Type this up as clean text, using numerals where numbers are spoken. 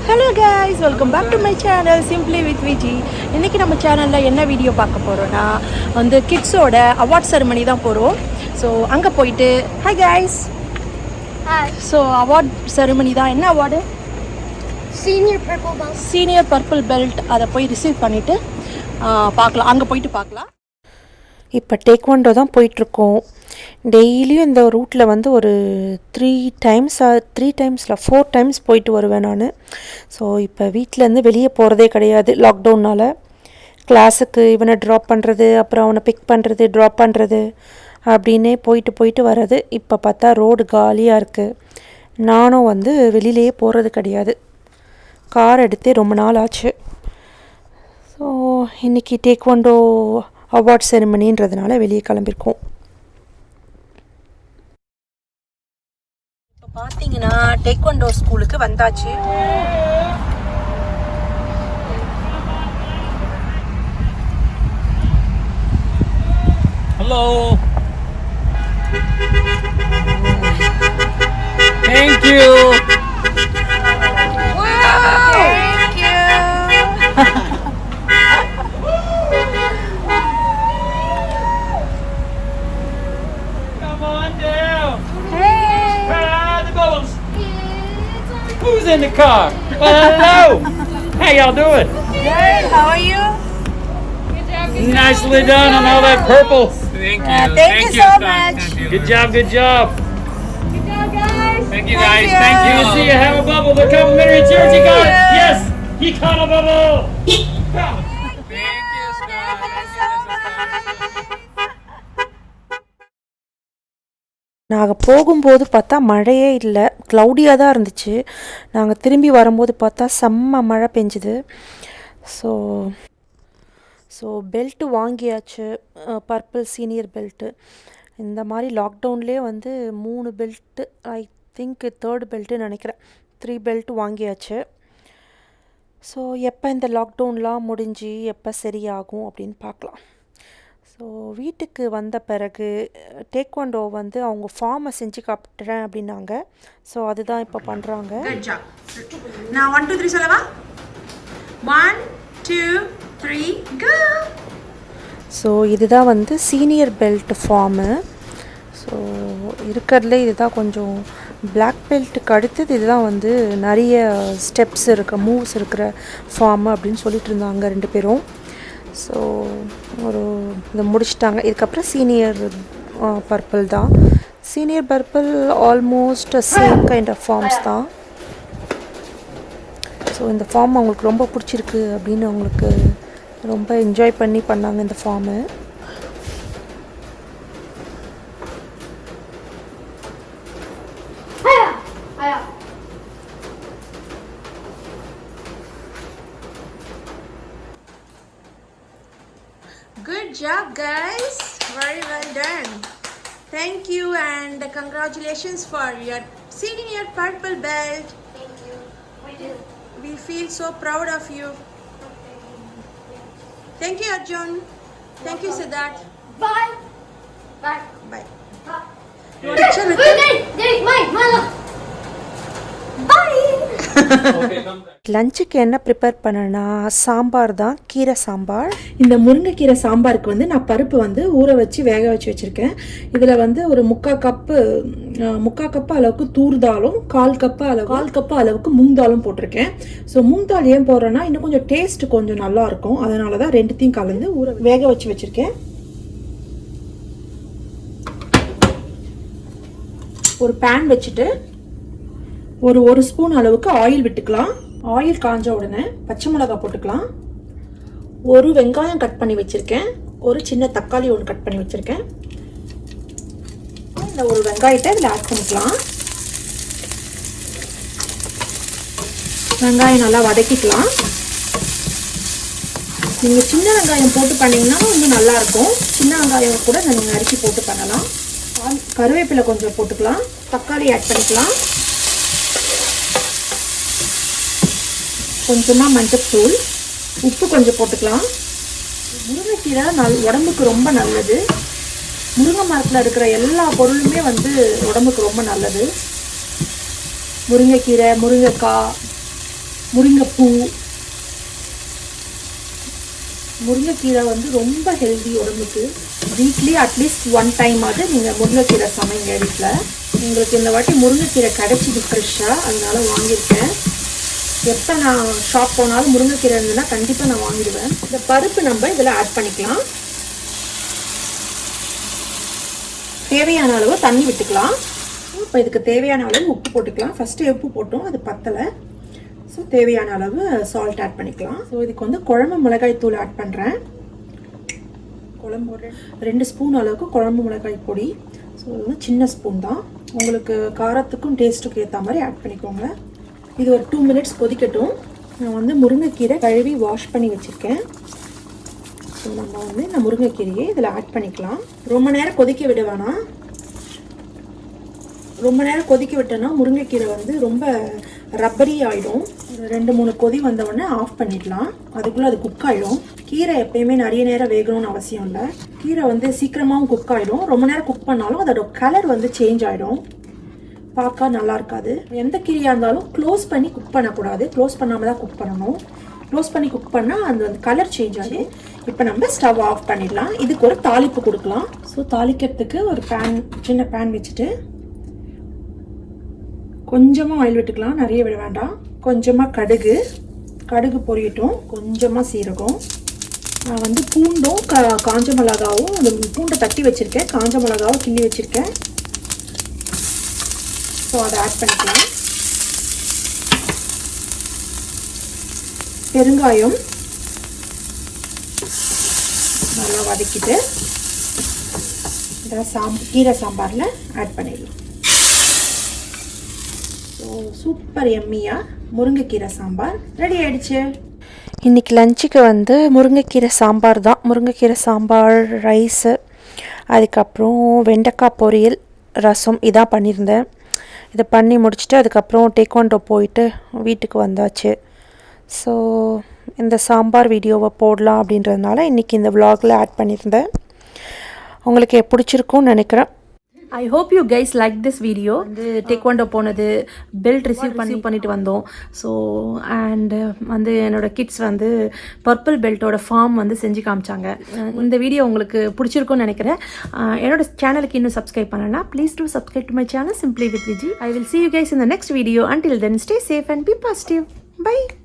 Hello guys, welcome back to my channel Simply with Viji. இன்னைக்கு நம்ம சேனல்ல என்ன வீடியோ பார்க்க போறோம்னா வந்து கிட்ஸோட அவார்ட் செரிமனி தான் போறோம். ஸோ அங்கே போயிட்டு hi guys. Hi. So award ceremony தான். என்ன அவார்டு? Senior purple belt. அதை போய் ரிசீவ் பண்ணிவிட்டு பார்க்கலாம், அங்கே போயிட்டு பார்க்கலாம். இப்போ டேக்வாண்டோ தான் போயிட்டுருக்கோம். டெய்லியும் இந்த ரூட்டில் வந்து ஒரு 4 டைம்ஸ் போயிட்டு வருவேன் நான். ஸோ இப்போ வீட்டிலேருந்து வெளியே போகிறதே கிடையாது லாக்டவுனால். கிளாஸுக்கு இவனை ட்ராப் பண்ணுறது, அப்புறம் அவனை பிக் பண்ணுறது, ட்ராப் பண்ணுறது அப்படின்னே போயிட்டு வர்றது. இப்போ பார்த்தா ரோடு காலியாக இருக்குது. நானும் வந்து வெளியிலேயே போகிறது கிடையாது. கார் எடுத்தே ரொம்ப நாள் ஆச்சு. ஸோ இன்றைக்கி டேக்வாண்டோ அவார்ட் செரிமனின்றதுனால வெளியே கிளம்பியிருக்கோம். இப்போ பார்த்தீங்கன்னா டேக்வாண்டோ ஸ்கூலுக்கு வந்தாச்சு. Hello. Thank you. Wow! Thank you. Come on down. Hey. The bubbles. Who's in the car? Well, hello. How y'all doing? Good. How are you? Nicely done on all that purple. Thank you. Thank you so much. Good job. Good job, guys. Thank you guys. you. Thank You you. see you have a bubble. The complimentary chairs you got. Yes. He caught a bubble. Thank you, நாங்கள் போகும்போது பார்த்தா மழையே இல்லை, க்ளவுடியாக தான் இருந்துச்சு. நாங்கள் திரும்பி வரும்போது பார்த்தா செம்ம மழை பெஞ்சுது. ஸோ பெல்ட்டு வாங்கியாச்சு, பர்பிள் சீனியர் பெல்ட்டு. இந்த மாதிரி லாக்டவுன்லேயே வந்து 3 பெல்ட்டு, ஐ திங்க் 3rd பெல்ட்டுன்னு நினைக்கிறேன், 3 பெல்ட்டு வாங்கியாச்சு. ஸோ எப்போ இந்த லாக்டவுன்லாம் முடிஞ்சு எப்போ சரியாகும் அப்படின்னு பார்க்கலாம். ஸோ வீட்டுக்கு வந்த பிறகு டேக்வாண்டோ வந்து அவங்க ஃபார்மை செஞ்சு காட்டுறேன் அப்படின்னாங்க. ஸோ அதுதான் இப்போ பண்ணுறாங்க. நான் 1 2 3 சொல்லவா? 1 2 3 go. ஸோ இதுதான் வந்து சீனியர் பெல்ட் ஃபார்மு. ஸோ இருக்கிறதுல இதுதான் கொஞ்சம் பிளாக் பெல்ட்டுக்கு அடுத்தது இதுதான் வந்து நிறைய ஸ்டெப்ஸ் இருக்க மூவ்ஸ் இருக்கிற ஃபார்மு அப்படின்னு சொல்லிட்டு இருந்தாங்க 2 பேரும். ஸோ இதை முடிச்சிட்டாங்க. இதுக்கப்புறம் சீனியர் பர்பிள் தான். Senior purple almost same kind of forms தான். ஸோ இந்த ஃபார்ம் அவங்களுக்கு ரொம்ப பிடிச்சிருக்கு அப்படின்னு அவங்களுக்கு ரொம்ப என்ஜாய் பண்ணி பண்ணாங்க இந்த form. Good job guys, very well done. Thank you and congratulations for your senior purple belt. Thank you. We feel so proud of you. Thank you Arjun. Thank you Siddharth. Bye. Bye. Bye. You want to chill with me? Mine. Bye. Okay, come back. லஞ்சுக்கு என்ன prepare பண்ணேன்னா சாம்பார் தான், கீரை சாம்பார். இந்த முருங்கைக்கீரை சாம்பாருக்கு வந்து நான் பருப்பு வந்து ஊற வச்சு வேக வச்சு வச்சுருக்கேன். இதில் வந்து ஒரு 3/4 கப்பு அளவுக்கு தூர்தாலும் 1/4 கப்பு அளவுக்கு மூங்தாலும் போட்டிருக்கேன். ஸோ மூங்தால் ஏன் போடுறேன்னா இன்னும் கொஞ்சம் டேஸ்ட் கொஞ்சம் நல்லாயிருக்கும், அதனால தான் 2த்தையும் கலந்து வேக வச்சு வச்சுருக்கேன். ஒரு பேன் வச்சுட்டு ஒரு ஸ்பூன் அளவுக்கு ஆயில் விட்டுக்கலாம். ஆயில் காஞ்ச உடனே பச்சை மிளகாய் போட்டுக்கலாம். ஒரு வெங்காயம் கட் பண்ணி வச்சுருக்கேன். ஒரு சின்ன தக்காளி ஒன்று கட் பண்ணி வச்சுருக்கேன். இந்த ஒரு வெங்காயத்தை இதில் ஆட் பண்ணிக்கலாம். வெங்காயம் நல்லா வதக்கிக்கலாம். நீங்கள் சின்ன வெங்காயம் போட்டு பண்ணிங்கன்னா இன்னும் நல்லாயிருக்கும். சின்ன வெங்காயம் கூட நீங்கள் நறுக்கி போட்டு பண்ணலாம். கருவேப்பிலை கொஞ்சம் போட்டுக்கலாம். தக்காளி ஆட் பண்ணிக்கலாம். கொஞ்சமாக மஞ்சத்தூள், உப்பு கொஞ்சம் போட்டுக்கலாம். முருங்கைக்கீரை உடம்புக்கு ரொம்ப நல்லது. முருங்கை மரத்தில் இருக்கிற எல்லா பொருளுமே வந்து உடம்புக்கு ரொம்ப நல்லது. முருங்கைக்கீரை, முருங்கைக்காய், முருங்கைப்பூ. முருங்கைக்கீரை வந்து ரொம்ப ஹெல்தி உடம்புக்கு. வீக்லி அட்லீஸ்ட் 1 டைமாவது நீங்கள் முருங்கைக்கீரை சமைங்க வீட்டில். உங்களுக்கு இந்த வாட்டி முருங்கைக்கீரை கிடச்சிது ஃப்ரெஷ்ஷாக, அதனால வாங்கியிருக்கேன். எப்போ நான் ஷாப் போனாலும் முருங்கைக்கீரை இருந்ததுன்னா கண்டிப்பாக நான் வாங்கிடுவேன். இந்த பருப்பு நம்ம இதில் ஆட் பண்ணிக்கலாம். தேவையான அளவு தண்ணி விட்டுக்கலாம். இப்போ இதுக்கு தேவையான அளவு உப்பு போட்டுக்கலாம். ஃபஸ்ட்டு உப்பு போட்டோம், அது பத்தலை. ஸோ தேவையான அளவு சால்ட் ஆட் பண்ணிக்கலாம். ஸோ இதுக்கு வந்து குழம்பு மிளகாய் தூள் ஆட் பண்ணுறேன். குழம்பு 2 ஸ்பூன் அளவுக்கு குழம்பு மிளகாய் பொடி. ஸோ இது வந்து சின்ன ஸ்பூன் தான். உங்களுக்கு காரத்துக்கும் டேஸ்ட்டுக்கும் ஏற்ற மாதிரி ஆட் பண்ணிக்கோங்க. இது ஒரு 2 மினிட்ஸ் கொதிக்கட்டும். நான் வந்து முருங்கைக்கீரை கழுவி வாஷ் பண்ணி வச்சுருக்கேன். ஸோ நம்ம வந்து இந்த முருங்கைக்கீரையை இதில் ஆட் பண்ணிக்கலாம். ரொம்ப நேரம் கொதிக்க விட வேணாம். ரொம்ப நேரம் கொதிக்க விட்டோன்னா முருங்கைக்கீரை வந்து ரொம்ப ரப்பரி ஆகிடும். 2-3 கொதி வந்தவுடனே ஆஃப் பண்ணிடலாம். அதுக்குள்ளே அது குக் ஆகிடும். கீரை எப்பயுமே நிறைய நேரம் வேகணும்னு அவசியம் இல்லை. கீரை வந்து சீக்கிரமாகவும் குக் ஆகிடும். ரொம்ப நேரம் குக் பண்ணாலும் அதோட கலர் வந்து சேஞ்ச் ஆகிடும், பார்க்க நல்லா இருக்காது. எந்த கீரையாக இருந்தாலும் க்ளோஸ் பண்ணி குக் பண்ணக்கூடாது. க்ளோஸ் பண்ணாமல் தான் குக் பண்ணணும். க்ளோஸ் பண்ணி குக் பண்ணால் அந்த கலர் சேஞ்ச் ஆகும். இப்போ நம்ம ஸ்டவ் ஆஃப் பண்ணிடலாம். இதுக்கு ஒரு தாளிப்பு கொடுக்கலாம். ஸோ தாளிக்கிறதுக்கு ஒரு சின்ன பேன் வச்சுட்டு கொஞ்சமாக ஆயில் விட்டுக்கலாம், நிறைய விட வேண்டாம். கொஞ்சமாக கடுகு பொரியட்டும். கொஞ்சமாக சீரகம். நான் வந்து பூண்டும் காஞ்ச மிளகாவும், அந்த பூண்டை தட்டி வச்சுருக்கேன், காஞ்ச மிளகாவும் கிள்ளி வச்சுருக்கேன். ஸோ அதை ஆட் பண்ணிக்கலாம். பெருங்காயம் நல்லா வதக்கிட்டு இதை கீரை சாம்பாரில் ஆட் பண்ணிடலாம். சூப்பர் எம்மியாக முருங்கைக்கீரை சாம்பார் ரெடி ஆயிடுச்சு. இன்றைக்கி லஞ்சுக்கு வந்து முருங்கைக்கீரை சாம்பார் தான். முருங்கைக்கீரை சாம்பார், ரைஸு, அதுக்கப்புறம் வெண்டைக்காய் பொரியல், ரசம் இதான் பண்ணியிருந்தேன். இதை பண்ணி முடிச்சுட்டு அதுக்கப்புறம் டேக்வாண்டோ போயிட்டு வீட்டுக்கு வந்தாச்சு. ஸோ இந்த சாம்பார் வீடியோவை போடலாம் அப்படின்றதுனால இன்றைக்கி இந்த விலாகில் ஆட் பண்ணியிருந்தேன். உங்களுக்கு பிடிச்சிருக்கும்னு நினைக்கிறேன். I hope you guys like this video. வந்து டேக்வாண்டோ போனது, பெல்ட் ரிசீவ் பண்ணிட்டு வந்தோம். ஸோ அண்டு வந்து என்னோட கிட்ஸ் வந்து பர்பிள் பெல்ட்டோட ஃபார்ம் வந்து செஞ்சு காமிச்சாங்க. இந்த வீடியோ உங்களுக்கு பிடிச்சிருக்கும்னு நினைக்கிறேன். என்னோட சேனலுக்கு இன்னும் சப்ஸ்கிரைப் பண்ணலன்னா please do subscribe to my channel Simply with Viji. I will see you guys in the next video. Until then, stay safe and be positive. Bye.